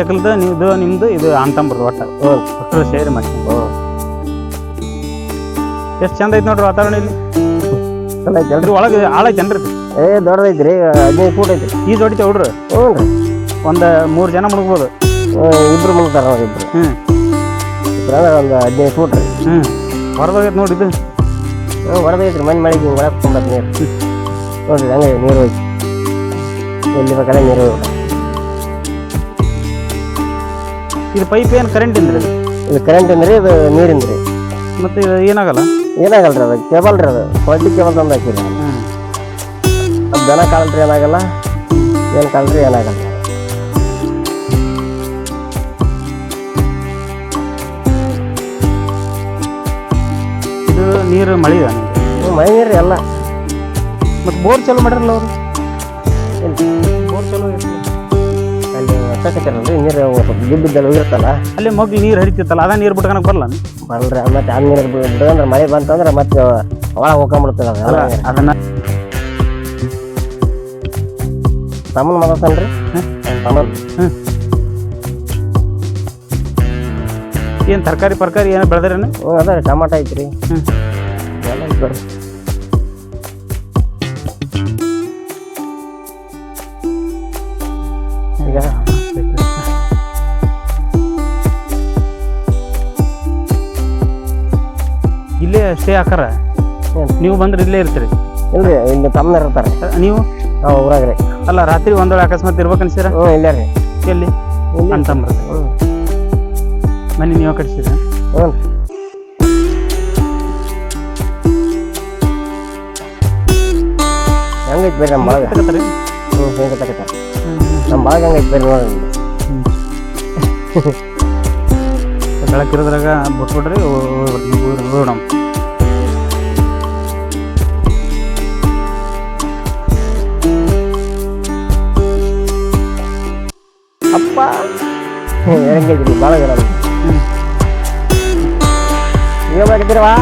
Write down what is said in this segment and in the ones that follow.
ಶಕಲ್ದ ಇದು ನಿಮ್ದು ಇದು ಅಂತಂಬ್ರದ್ದು ಒಟ್ಟ ಒಟ್ಟರು ಸೇರಿ ಮಾಡಿ ಎಷ್ಟು ಚಂದ ಐತಿ ನೋಡ್ರಿ ವಾತಾವರಣ ಇಲ್ಲಿ ಚಲೋ ಐತಿ ಎಲ್ರಿ ಒಳಗೆ ಆಳೈತೇನ್ರಿ ದೊಡ್ಡದೈತ್ರಿ 15 ಫೂಟ್ ಐತಿ ಈಜ್ ಹೊಡಿತೇವೆ ಹುಡ್ರಿ ಹ್ಞೂ ರೀ ಒಂದು 3 ಜನ ಮುಳುಗ್ಬೋದು ಇಬ್ರು ಮುಗ್ತಾರ ಇಬ್ರು ಒಂದು 15 ಫೂಟ್ ರೀ ಹೊರದೋಗೈತೆ ನೋಡಿ ಇದು ಹೊರದೈತ್ರಿ ಮಳಿಗೆ ಒಳಗೆ ತುಂಬತ್ ನೀರು ನೋಡ್ರಿ ಹಂಗೆ ನೀರು ಹೋಯ್ತು ಎಲ್ಲಿ ಬೇಕಾದ್ರೆ ನೀರು ಹೋಗ್ಬೇಕು ಇದು ಪೈಪ್ ಏನು ಕರೆಂಟ್ ಇಂದ್ರಿ ಇದು ಕರೆಂಟ್ ಇಂದ್ರಿ ಇದು ನೀರಿಂದ್ರಿ ಮತ್ತೆ ಇದು ಏನಾಗಲ್ಲ ಏನಾಗಲ್ರಿ ಅದು ಕೇಬಲ್ ರೀ ಅದು ಕ್ವಾಲಿಟಿ ಕೇಬಲ್ ತಂದು ಹಾಕಿರಿ ಅದು ದನ ಕಾಲ್ರಿ ಏನಾಗಲ್ಲ ಏನು ಕಾಲ್ರಿ ಏನಾಗಲ್ಲ ಇದು ನೀರು ಮಳೆ ಮಳೆ ನೀರು ಎಲ್ಲ ಮತ್ತೆ ಬೋರ್ ಚಾಲು ಮಾಡಿರಲ್ಲ ಅವರು ಬೋರ್ ಚಾಲು ಅಲ್ಲಿ ಹೊಸಕತ್ತಾರಲ್ರಿ ನೀರು ಗಿಬ್ಬಿದ್ದೆಲ್ಲ ಹೋಗಿರ್ತಲ್ಲ ಅಲ್ಲಿ ಮಗ್ಲು ನೀರು ಹರಿತಿತ್ತಲ್ಲ ಅದ ನೀರು ಬಿಟ್ಕೊಳಕ್ ಬರಲ್ಲ ಬರಲ್ರಿ ಮತ್ತೆ ಆ ನೀರು ಬಿಡಂದ್ರೆ ಮಳೆ ಬಂತಂದ್ರೆ ಮತ್ತೆ ಒಳಗೆ ಹೋಗ್ಕೊಂಡ್ಬಿಡ್ತದ ಅದನ್ನ ತಮ್ಮನ ಮಾತಾಡ್ತಾನ್ರಿ ತಮ್ಮನ್ ಏನು ತರಕಾರಿ ಏನೋ ಬೆಳೆದ್ರೇನು ಅದ ರೀ ಟಮಾಟ ಐತ್ರಿ ಎಲ್ಲ ಐತಿ ಬರ್ರಿ ಈಗ ಇಲ್ಲೇ ಸ್ಟೇ ಹಾಕಾರ ನೀವು ಬಂದ್ರೆ ಇಲ್ಲೇ ಇರ್ತೀರಿ ಇಲ್ರಿ ಇಲ್ಲಿ ತಮ್ಮನ ಇರ್ತಾರೆ ನೀವು ಊರಾಗ ರೀ ಅಲ್ಲ ರಾತ್ರಿ ಒಂದೊಳಗೆ ಅಕಸ್ಮಾತ್ ಇರ್ಬೇಕನ್ಸಿರ ಇಲ್ಲೇ ರೀ ಎಲ್ಲಿ ಅಂತಂಬ್ರ ಮನೆ ನೀವು ಕಟ್ಸಿರ ಹ್ಞೂ ಹೆಂಗೈತಿ ಬೇರೆ ನಮ್ಮ ಬಳಗ ಹೆಂಗೆ ತಗತ್ತಾರ ನಮ್ಮ ಬಳಗ ಹೆಂಗೈತಿ ಬೇರೆ ನೋಡಿ ಬೆಳಕಿರೋದ್ರಾಗ ಬಿಟ್ಬಿಟ್ರಿ ಹೋಗೋಣ ಅಪ್ಪ ಹೆಂಗೈತಿ ಬಳಗ ಏನು ಮಾಡಿದ್ದೀರವಾ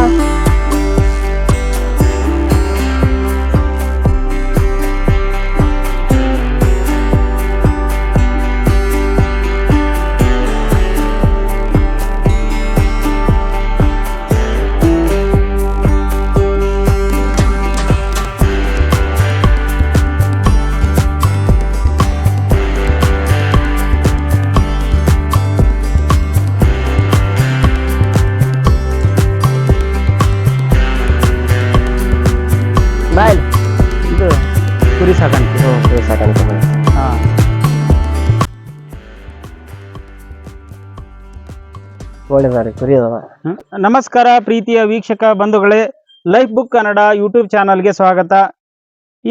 ಬಾಯ್ ಇದು ಕುರಿ ಸಾಕಾಣಿಕೆ ಕುರಿ ಸಾಕಾಣಿಕೆ ಹಾಂ ಒಳ್ಳೆದಾರಿ ಕುರಿ ಅದಾವ ನಮಸ್ಕಾರ ಪ್ರೀತಿಯ ವೀಕ್ಷಕ ಬಂಧುಗಳೇ ಲೈಫ್ ಬುಕ್ ಕನ್ನಡ ಯೂಟ್ಯೂಬ್ ಚಾನಲ್ಗೆ ಸ್ವಾಗತ.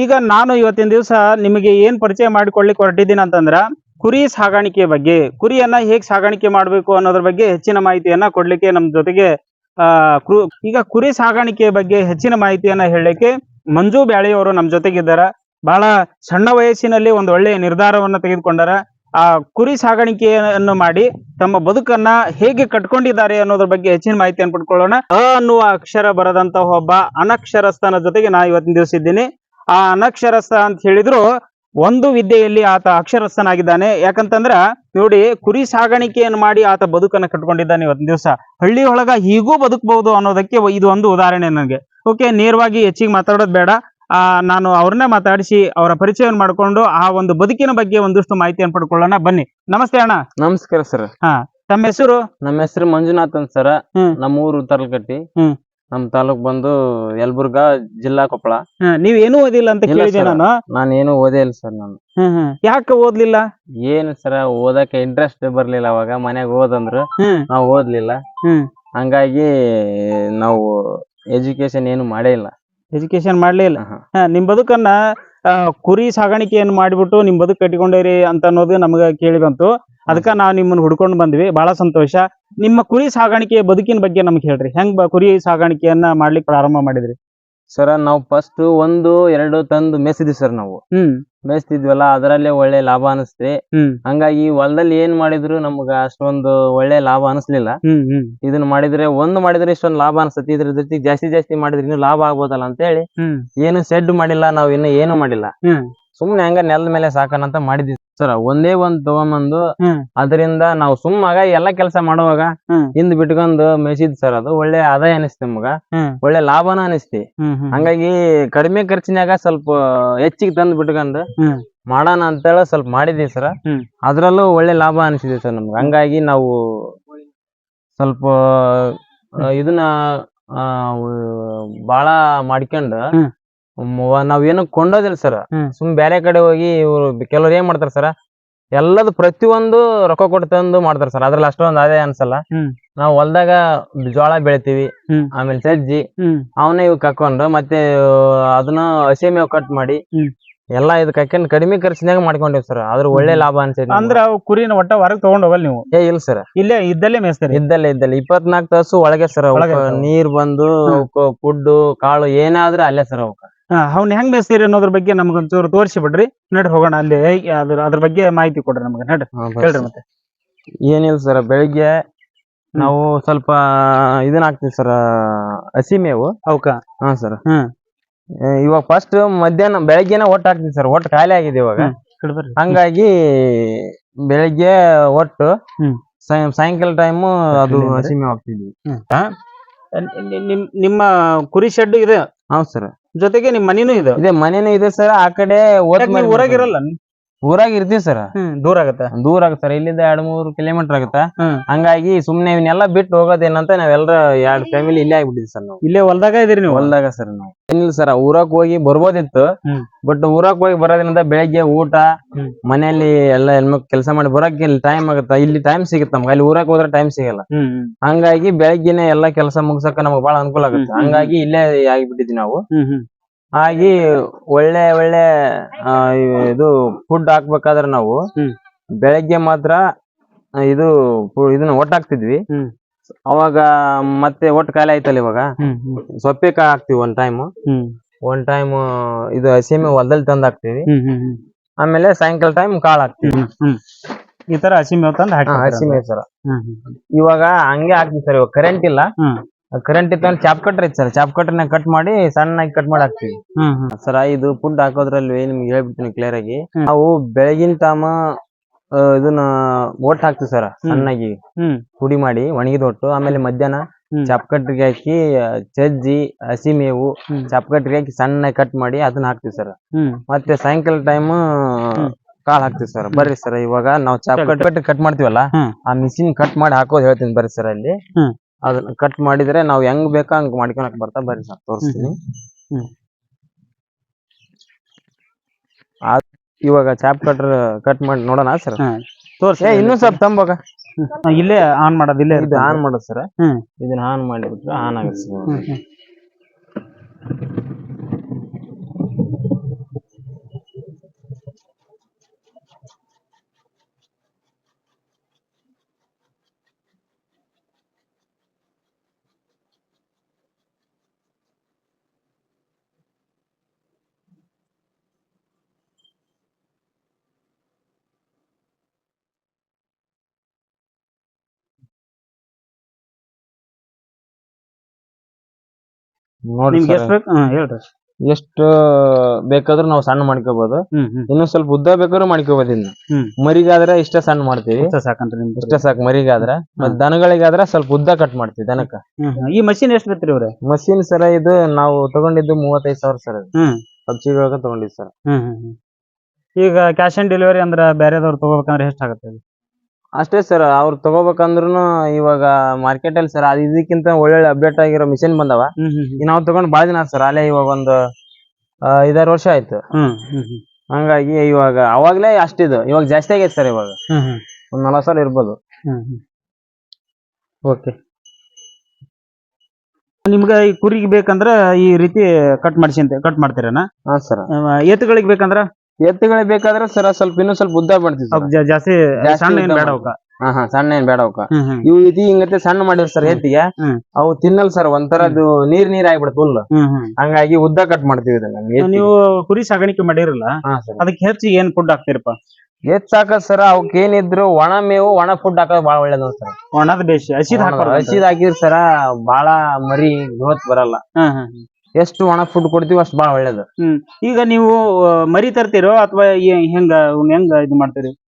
ಈಗ ನಾನು ಇವತ್ತಿನ ದಿವಸ ನಿಮಗೆ ಏನು ಪರಿಚಯ ಮಾಡಿಕೊಳ್ಳಿಕ್ಕೆ ಹೊರಟಿದ್ದೀನಿ ಅಂತಂದ್ರೆ ಕುರಿ ಸಾಗಾಣಿಕೆ ಬಗ್ಗೆ, ಕುರಿಯನ್ನ ಹೇಗೆ ಸಾಗಾಣಿಕೆ ಮಾಡಬೇಕು ಅನ್ನೋದ್ರ ಬಗ್ಗೆ ಹೆಚ್ಚಿನ ಮಾಹಿತಿಯನ್ನ ಕೊಡ್ಲಿಕ್ಕೆ ನಮ್ಮ ಜೊತೆಗೆ ಈಗ ಕುರಿ ಸಾಗಾಣಿಕೆ ಬಗ್ಗೆ ಹೆಚ್ಚಿನ ಮಾಹಿತಿಯನ್ನ ಹೇಳಲಿಕ್ಕೆ ಮಂಜು ಬ್ಯಾಳಿಯವರು ನಮ್ಮ ಜೊತೆಗಿದ್ದಾರೆ. ಬಹಳ ಸಣ್ಣ ವಯಸ್ಸಿನಲ್ಲಿ ಒಂದು ಒಳ್ಳೆಯ ನಿರ್ಧಾರವನ್ನು ತೆಗೆದುಕೊಂಡಾರ. ಆ ಕುರಿ ಸಾಗಾಣಿಕೆಯನ್ನು ಮಾಡಿ ತಮ್ಮ ಬದುಕನ್ನ ಹೇಗೆ ಕಟ್ಕೊಂಡಿದ್ದಾರೆ ಅನ್ನೋದ್ರ ಬಗ್ಗೆ ಹೆಚ್ಚಿನ ಮಾಹಿತಿಯನ್ನು ಪಡ್ಕೊಳ್ಳೋಣ. ಅನ್ನುವ ಅಕ್ಷರ ಬರದಂತಹ ಒಬ್ಬ ಅನಕ್ಷರಸ್ಥನ ಜೊತೆಗೆ ನಾ ಇವತ್ತಿನ ದಿವಸ ಇದ್ದೀನಿ. ಆ ಅನಕ್ಷರಸ್ಥ ಅಂತ ಹೇಳಿದ್ರು ಒಂದು ವಿದ್ಯೆಯಲ್ಲಿ ಆತ ಅಕ್ಷರಸ್ಥನಾಗಿದ್ದಾನೆ. ಯಾಕಂತಂದ್ರ ನೋಡಿ, ಕುರಿ ಸಾಗಾಣಿಕೆಯನ್ನು ಮಾಡಿ ಆತ ಬದುಕನ್ನು ಕಟ್ಕೊಂಡಿದ್ದಾನೆ. ಇವತ್ತಿನ ದಿವಸ ಹಳ್ಳಿ ಒಳಗ ಹೀಗೂ ಬದುಕಬಹುದು ಅನ್ನೋದಕ್ಕೆ ಇದು ಒಂದು ಉದಾಹರಣೆ ನನಗೆ. ಓಕೆ, ನೇರವಾಗಿ ಹೆಚ್ಚಿಗೆ ಮಾತಾಡೋದು ಬೇಡ, ನಾನು ಅವ್ರನ್ನ ಮಾತಾಡಿಸಿ ಅವರ ಪರಿಚಯವನ್ನು ಮಾಡ್ಕೊಂಡು ಆ ಒಂದು ಬದುಕಿನ ಬಗ್ಗೆ ಒಂದಿಷ್ಟು ಮಾಹಿತಿಯನ್ನು ಪಡ್ಕೊಳ್ಳೋಣ. ಬನ್ನಿ. ನಮಸ್ತೆ ಅಣ್ಣ. ನಮಸ್ಕಾರ ಸರ್. ಹಾ, ತಮ್ಮ ಹೆಸರು? ನಮ್ಮ ಹೆಸರು ಮಂಜುನಾಥ್ ಅಂತ ಸರ. ನಮ್ಮ ಊರು ತರ್ಲಕಟ್ಟಿ. ನಮ್ ತಾಲೂಕ್ ಬಂದು ಯಲಬುರ್ಗಾ, ಜಿಲ್ಲಾ ಕೊಪ್ಪಳ. ನೀವ್ ಏನೂ ಓದಿಲ್ಲ ಅಂತ ಕೇಳಿದೆ ನಾನು. ನಾನು ಏನು ಓದೇ ಇಲ್ಲ ಸರ್. ನಾನು ಯಾಕೆ ಓದ್ಲಿಲ್ಲ? ಏನು ಸರ, ಓದಕ್ಕೆ ಇಂಟ್ರೆಸ್ಟ್ ಬರ್ಲಿಲ್ಲ. ಅವಾಗ ಮನ್ಯಾಗ ಓದಂದ್ರು ನಾವು ಓದ್ಲಿಲ್ಲ. ಹಂಗಾಗಿ ನಾವು ಎಜುಕೇಶನ್ ಏನು ಮಾಡೇ ಇಲ್ಲ. ಎಜುಕೇಶನ್ ಮಾಡ್ಲೇ ಇಲ್ಲ. ನಿಮ್ ಬದುಕನ್ನ ಕುರಿ ಸಾಗಾಣಿಕೆಯನ್ನು ಮಾಡಿಬಿಟ್ಟು ನಿಮ್ ಬದುಕು ಕಟ್ಟಿಕೊಂಡಿರಿ ಅಂತ ಅನ್ನೋದು ನಮ್ಗ ಕೇಳಿ ಬಂತು. ಅದಕ್ಕ ನಾವು ನಿಮ್ಮನ್ನ ಹುಡ್ಕೊಂಡು ಬಂದ್ವಿ. ಬಹಳ ಸಂತೋಷ. ನಿಮ್ಮ ಕುರಿ ಸಾಗಾಣಿಕೆ ಬದುಕಿನ ಬಗ್ಗೆ ನಮ್ಗೆ ಹೇಳ್ರಿ. ಹೆಂಗ್ ಕುರಿ ಸಾಗಾಣಿಕೆಯನ್ನ ಮಾಡ್ಲಿಕ್ಕೆ ಪ್ರಾರಂಭ ಮಾಡಿದ್ರಿ? ಸರ, ನಾವು ಫಸ್ಟ್ 1-2 ತಂದು ಮೇಯಿಸಿದ್ವಿ ಸರ್. ನಾವು ಮೇಯಿಸ್ತಿದ್ವಲ್ಲ, ಅದರಲ್ಲೇ ಒಳ್ಳೆ ಲಾಭ ಅನಿಸ್ತಿ. ಹಂಗಾಗಿ ಹೊಲದಲ್ಲಿ ಏನ್ ಮಾಡಿದ್ರು ನಮ್ಗ ಅಷ್ಟೊಂದು ಒಳ್ಳೆ ಲಾಭ ಅನಿಸ್ಲಿಲ್ಲ. ಇದನ್ನ ಮಾಡಿದ್ರೆ ಮಾಡಿದ್ರೆ ಇಷ್ಟೊಂದು ಲಾಭ ಅನ್ಸತಿ, ಇದ್ರ ಜೊತೆಗೆ ಜಾಸ್ತಿ ಮಾಡಿದ್ರೆ ಇನ್ನು ಲಾಭ ಆಗ್ಬೋದಲ್ಲ ಅಂತ ಹೇಳಿ ಏನು ಶೆಡ್ ಮಾಡಿಲ್ಲ. ನಾವ್ ಇನ್ನು ಏನು ಮಾಡಿಲ್ಲ. ಸುಮ್ನೆ ಹಂಗ ನೆಲದ ಮೇಲೆ ಸಾಕಣ ಅಂತ ಮಾಡಿದ್ವಿ. ಸರ್ ಒಂದೇ ಒಂದ್ ತಗೊಂಬಂದು ಹ್ಮ್. ಅದರಿಂದ ನಾವು ಸುಮ್ಮಾಗ ಎಲ್ಲಾ ಕೆಲಸ ಮಾಡುವಾಗ ಹಿಂದ್ ಬಿಟ್ಕೊಂಡು ಮೇಯ್ಸಿದ್ ಸರ್ ಅದು ಒಳ್ಳೆ ಆದಾಯ ಅನಿಸ್ತಿ ನಮಗ ಒಳ್ಳೆ ಲಾಭನ ಅನಿಸ್ತಿ. ಹಂಗಾಗಿ ಕಡಿಮೆ ಖರ್ಚಿನಾಗ ಸ್ವಲ್ಪ ಹೆಚ್ಚಿಗೆ ತಂದ್ ಬಿಟ್ಕೊಂಡು ಮಾಡೋಣ ಅಂತೇಳಿ ಸ್ವಲ್ಪ ಮಾಡಿದೀವಿ ಸರ್. ಅದ್ರಲ್ಲೂ ಒಳ್ಳೆ ಲಾಭ ಅನಿಸಿದೆ ಸರ್ ನಮ್ಗೆ. ಹಂಗಾಗಿ ನಾವು ಸ್ವಲ್ಪ ಇದನ್ನ ಬಾಳ ಮಾಡ್ಕೊಂಡು ನಾವೇನು ಕೊಂಡೋದಿಲ್ಲ ಸರ್. ಸುಮ್ ಬೇರೆ ಕಡೆ ಹೋಗಿ ಇವ್ರು ಕೆಲವ್ರು ಏನ್ ಮಾಡ್ತಾರ ಸರ್, ಎಲ್ಲದು ಪ್ರತಿಯೊಂದು ರೊಕ್ಕ ಕೊಟ್ಟು ತಂದು ಮಾಡ್ತಾರ ಸರ್. ಅದ್ರಲ್ಲಿ ಅಷ್ಟೊಂದು ಆದಾಯ ಅನ್ಸಲ್ಲ. ನಾವು ಹೊಲ್ದಾಗ ಜೋಳ ಬೆಳಿತೀವಿ, ಆಮೇಲೆ ಸಜ್ಜಿ ಅವನ್ನ ಇವ್ ಹಾಕೊಂಡು ಮತ್ತೆ ಅದನ್ನ ಹಸಿ ಮೇವ್ ಕಟ್ ಮಾಡಿ ಎಲ್ಲಾ ಇದಕ್ಕೆ ಹಾಕೊಂಡು ಕಡಿಮೆ ಖರ್ಚಿನಾಗ ಮಾಡ್ಕೊಂಡಿವ್ ಸರ್. ಅದ್ರ ಒಳ್ಳೆ ಲಾಭ ಅನ್ಸೈತಿ. ಅಂದ್ರ ಅವು ಕುರಿನ ಒಟ್ಟ ಹೊರಗ್ ತಗೊಂಡ್ ಹೋಗಲ್ಲ ನೀವು? ಇಲ್ಲ ಸರ್, ಇಲ್ಲೇ ಇದ್ದಲ್ಲೇ ಮೇಯಿಸ್ತೀರಿ? ಇದ್ದಲ್ಲೇ 24 ತಾಸು ಒಳಗೆ ಸರ್. ನೀರ್ ಬಂದು ಫುಡ್ ಕಾಳು ಏನಾದ್ರೂ ಅಲ್ಲೇ ಸರ್. ಅವ್ನ ಹೆಂಗ್ ಮೇಯಿಸ್ತೀರಿ ಅನ್ನೋದ್ರ ಬಗ್ಗೆ ನಮ್ಗೊಂಚೂರು ತೋರಿಸಿ ಬಿಡ್ರಿ, ನಡ್ರಿ ಹೋಗೋಣ ಅಲ್ಲಿ. ಅದ್ರ ಬಗ್ಗೆ ಮಾಹಿತಿ ಕೊಡ್ರಿ ನಮ್ಗೆ, ನಡ್ರಿ ಹೇಳ್ರಿ. ಮತ್ತೆ ಏನಿಲ್ಲ ಸರ್, ಬೆಳಿಗ್ಗೆ ನಾವು ಸ್ವಲ್ಪ ಇದನ್ನ ಹಾಕ್ತಿವಿ ಸರ್, ಹಸಿ ಮೇವು ಅವಕ್ಕ. ಹಾ ಸರ್. ಇವಾಗ ಫಸ್ಟ್ ಮಧ್ಯಾಹ್ನ ಬೆಳಗ್ಗೆನ ಒಟ್ಟು ಹಾಕ್ತಿವಿ ಸರ್. ಒಟ್ಟು ಖಾಲಿ ಆಗಿದೆ ಇವಾಗ. ಹಂಗಾಗಿ ಬೆಳಿಗ್ಗೆ ಒಟ್ಟು ಸಾಯಂಕಾಲ ಟೈಮ್ ಅದು ಹಸಿ ಮೇವು ಹಾಕ್ತಿದ್ವಿ. ನಿಮ್ಮ ಕುರಿ ಶೆಡ್ ಇದೆ? ಹೌದ್ ಸರ್. ಜೊತೆಗೆ ನಿಮ್ ಮನೇನು ಇದೆ? ಇದೆ, ಮನೇನು ಇದೆ ಸರ್. ಆ ಕಡೆ ಊರಾಗಿರಲ್ಲ? ಊರಾಗ ಇರ್ತೀವಿ ಸರ್. ದೂರ ಆಗತ್ತ? ದೂರ ಆಗತ್ತ ಸರ್, ಇಲ್ಲಿಂದ 2-3 ಕಿಲೋಮೀಟರ್ ಆಗತ್ತ. ಹಂಗಾಗಿ ಸುಮ್ನೆ ಇವನ್ನೆಲ್ಲ ಬಿಟ್ಟು ಹೋಗೋದೇನಂತ ನಾವೆಲ್ಲರ 2 ಫ್ಯಾಮಿಲಿ ಇಲ್ಲೇ ಆಗ್ಬಿಟ್ಟಿದ್ವಿ ಸರ್. ನಾವು ಇಲ್ಲೇ ಹೊಲ್ದಾಗ ಇದೀರಿ ನೀವು? ಹೊಲ್ದಾಗ ಸರ್. ನಾವು ಏನಿಲ್ಲ ಸರ್, ಊರಾಕ್ ಹೋಗಿ ಬರ್ಬೋದಿತ್ತು. ಬಟ್ ಊರಾಕ್ ಹೋಗಿ ಬರೋದ್ರಿಂದ ಬೆಳಿಗ್ಗೆ ಊಟ, ಮನೆಯಲ್ಲಿ ಎಲ್ಲ ಹೆಣ್ಮಕ್ಳು ಕೆಲಸ ಮಾಡಿ ಬರೋಕೆ ಇಲ್ಲಿ ಟೈಮ್ ಆಗತ್ತ. ಇಲ್ಲಿ ಟೈಮ್ ಸಿಗುತ್ತೆ ನಮ್ಗೆ, ಅಲ್ಲಿ ಊರಾಕ್ ಹೋದ್ರೆ ಟೈಮ್ ಸಿಗಲ್ಲ. ಹಂಗಾಗಿ ಬೆಳಗ್ಗೆನೆ ಎಲ್ಲಾ ಕೆಲಸ ಮುಗ್ಸಕ ನಮಗ್ ಬಹಳ ಅನುಕೂಲ ಆಗುತ್ತೆ. ಹಂಗಾಗಿ ಇಲ್ಲೇ ಆಗಿಬಿಟ್ಟಿದ್ವಿ ನಾವು. ಹಾಗೆ ಒಳ್ಳೆ ಇದು ಫುಡ್ ಹಾಕ್ಬೇಕಾದ್ರೆ ನಾವು ಬೆಳಗ್ಗೆ ಮಾತ್ರ ಇದನ್ನ ಒಟ್ಟು ಹಾಕ್ತಿದ್ವಿ. ಅವಾಗ ಮತ್ತೆ ಒಟ್ಟು ಖಾಲಿ ಆಯ್ತಲ್ಲ, ಇವಾಗ ಸೊಪ್ಪೆ ಕಾಳು ಹಾಕ್ತಿವಿ ಒಂದ್ ಟೈಮ್ ಇದು ಹಸಿ ಮೇವು ಹೊಲದಲ್ಲಿ ತಂದ್ ಹಾಕ್ತಿವಿ. ಆಮೇಲೆ ಸಾಯಂಕಾಲ ಟೈಮ್ ಕಾಳು ಹಾಕ್ತಿವಿ. ಈ ತರ ಹಸಿ ಮೇವು ತಂದ್ ಹಸಿ ಮೇವು ಸರ್. ಇವಾಗ ಹಂಗೆ ಹಾಕ್ತಿವಿ ಸರ್. ಇವಾಗ ಕರೆಂಟ್ ಇಲ್ಲ. ಕರೆಂಟ್ ಇತ್ತು ಅಂದ್ರೆ ಚಾಪ್ ಕಟ್ರ್ ಐತಿ ಸರ್. ಚಾಪ್ ಕಟ್ರನ ಕಟ್ ಮಾಡಿ ಸಣ್ಣಾಗಿ ಕಟ್ ಮಾಡಿ ಹಾಕ್ತಿವಿ ಸರ್. ಇದು ಫುಡ್ ಹಾಕೋದ್ರಲ್ಲಿ ನಿಮ್ಗೆ ಹೇಳ್ಬಿಡ್ತೀನಿ ಕ್ಲಿಯರ್ ಆಗಿ. ನಾವು ಬೆಳಗಿನ ಟೈಮ್ ಇದನ್ನ ಒಟ್ಟು ಹಾಕ್ತಿವಿ ಸರ್, ಸಣ್ಣಾಗಿ ಪುಡಿ ಮಾಡಿ ಒಣಗಿದ ಒಟ್ಟು. ಆಮೇಲೆ ಮಧ್ಯಾಹ್ನ ಚಾಪ್ ಕಟ್ರಿಗೆ ಹಾಕಿ ಸಜ್ಜಿ ಹಸಿ ಮೇವು ಚಾಪ್ ಕಟ್ರಿಗೆ ಹಾಕಿ ಸಣ್ಣಾಗಿ ಕಟ್ ಮಾಡಿ ಅದನ್ನ ಹಾಕ್ತಿವಿ ಸರ್. ಮತ್ತೆ ಸಾಯಂಕಾಲ ಟೈಮ್ ಕಾಳು ಹಾಕ್ತಿವಿ ಸರ್. ಬರ್ರಿ ಸರ್, ಇವಾಗ ನಾವು ಚಾಪ್ ಕಟ್ ಮಾಡ್ತೀವಲ್ಲ, ಆ ಮಿಷಿನ್ ಕಟ್ ಮಾಡಿ ಹಾಕೋದು ಹೇಳ್ತೀನಿ ಬರ್ರಿ ಸರ್. ಅಲ್ಲಿ ಅದನ್ನ ಕಟ್ ಮಾಡಿದ್ರೆ ನಾವ್ ಹೆಂಗ್ ಬೇಕೋ ಹಂಗ್ ಮಾಡ್ಕೊಳಕ್ ಬರ್ತಾ. ಬರ್ರಿ ಸರ್, ತೋರಿಸ್ತೀನಿ. ಇವಾಗ ಚಾಪ್ ಕಟ್ ಮಾಡಿ ನೋಡೋಣ ಸರ್. ತೋರ್ಸಿ. ಇನ್ನೂ ಸ್ವಲ್ಪ ತಂಬಾಗ ಇಲ್ಲೇ ಆನ್ ಮಾಡೋದು? ಇಲ್ಲೇ ಇದು ಆನ್ ಮಾಡೋದು ಸರ್. ಇದನ್ನ ಆನ್ ಮಾಡಿಬಿಟ್ರೆ ಆನ್ ಆಗುತ್ತೆ ಸರ್. ನೋಡಿ ಹೇಳ್ರಿ. ಎಷ್ಟು ಬೇಕಾದ್ರೂ ನಾವು ಸಣ್ಣ ಮಾಡ್ಕೋಬಹುದು. ಇನ್ನು ಸ್ವಲ್ಪ ಉದ್ದ ಬೇಕಾದ್ರೂ ಮಾಡ್ಕೋಬಹುದು. ಇನ್ನು ಮರಿಗಾದ್ರೆ ಇಷ್ಟ ಸಣ್ಣ ಮಾಡ್ತೀವಿ, ಇಷ್ಟ ಸಾಕು ಮರಿಗಾದ್ರೆ. ಮತ್ ದನಗಳಿಗಾದ್ರೆ ಸ್ವಲ್ಪ ಉದ್ದ ಕಟ್ ಮಾಡ್ತೀವಿ ದನಕ್ಕ. ಈ ಮಷೀನ್ ಎಷ್ಟು ಬೇಕ್ರಿ ಇವ್ರೆ? ಮಷೀನ್ ಸರ ಇದು ನಾವು ತಗೊಂಡಿದ್ದು 35,000 ಸರ್. ಸಬ್ಸಿಡಿ ಒಳಗ ತಗೊಂಡಿದ್ ಸರ್. ಈಗ ಕ್ಯಾಶ್ ಆನ್ ಡೆಲಿವರಿ ಅಂದ್ರ ಬೇರೆದವ್ರು ತಗೋಬೇಕಂದ್ರೆ ಎಷ್ಟಾಗತ್ತೆ? ಅಷ್ಟೇ ಸರ್, ಅವ್ರು ತಗೋಬೇಕಂದ್ರು ಇವಾಗ ಮಾರ್ಕೆಟ್ ಅಲ್ಲಿ ಸರ್ ಅದು ಇದಕ್ಕಿಂತ ಒಳ್ಳೆ ಅಪ್ಡೇಟ್ ಆಗಿರೋ ಮಿಷಿನ್ ಬಂದವ. ನಾವು ತಗೊಂಡ್ ಬಾಳ ದಿನ ಸರ್. ಅಲ್ಲೇ ಇವಾಗ ಒಂದು 5-6 ವರ್ಷ ಆಯ್ತು. ಹಂಗಾಗಿ ಇವಾಗ ಅವಾಗ್ಲೇ ಅಷ್ಟಿದು, ಇವಾಗ ಜಾಸ್ತಿ ಆಗೈತೆ ಸರ್. ಇವಾಗ ಒಂದ್ 40,000 ಇರ್ಬೋದು. ಓಕೆ. ನಿಮ್ಗ ಈ ಕುರಿಗೆ ಬೇಕಂದ್ರ ಈ ರೀತಿ ಕಟ್ ಮಾಡ್ತೀರನ? ಹಾ ಸರ್. ಎತ್ತುಗಳಿಗೆ ಬೇಕಂದ್ರ? ಎತ್ತುಗಳಿಗೆ ಬೇಕಾದ್ರೆ ಸರ್ ಸ್ವಲ್ಪ ಇನ್ನೂ ಸ್ವಲ್ಪ ಉದ್ದ ಮಾಡ್ತೀವಿ. ಜಾಸ್ತಿ ಸಣ್ಣ ಏನ್ ಬೇಡ ಅವಕ್ಕ? ಸಣ್ಣ ಏನ್ ಬೇಡ ಅವಕ್ಕ. ಇವು ಹಿಂಗತ್ತೆ ಸಣ್ಣ ಮಾಡಿರ್ ಸರ್ ಎತ್ತಿಗೆ. ಅವು ತಿನ್ನಲ್ ಸರ್, ಒಂಥರ ಅದು ನೀರ್ ಆಗ್ಬಿಡುತ್ತೆ ಹುಲ್ಲು. ಹಂಗಾಗಿ ಉದ್ದ ಕಟ್ ಮಾಡ್ತೀವಿ. ನೀವು ಕುರಿ ಸಾಗಾಣಿಕೆ ಮಾಡಿರಲ್ಲ, ಅದಕ್ಕೆ ಹೆಚ್ಚು ಏನ್ ಫುಡ್ ಹಾಕ್ತಿರಪ್ಪ? ಹಾಕದ್ ಸರ್ ಅವಕ್ ಏನಿದ್ರು ಒಣ ಮೇವು ಒಣ ಫುಡ್ ಹಾಕೋದ್ ಬಾಳ ಒಳ್ಳೇದ ಸರ್. ಒಣದ್ ಬೇಸಿ, ಹಸಿದ್ ಹಾಕಿದ್ರ ಸರ ಬಾಳ ಮರಿ ಗ್ರೋತ್ ಬರಲ್ಲ. ಎಷ್ಟು ಒಣ ಫುಡ್ ಕೊಡ್ತೀವಿ ಅಷ್ಟು ಬಾಳ ಒಳ್ಳೇದು. ಈಗ ನೀವು ಮರಿ ತರ್ತೀರೋ ಅಥವಾ ಹೆಂಗ ಇದು ಮಾಡ್ತೀರಿ?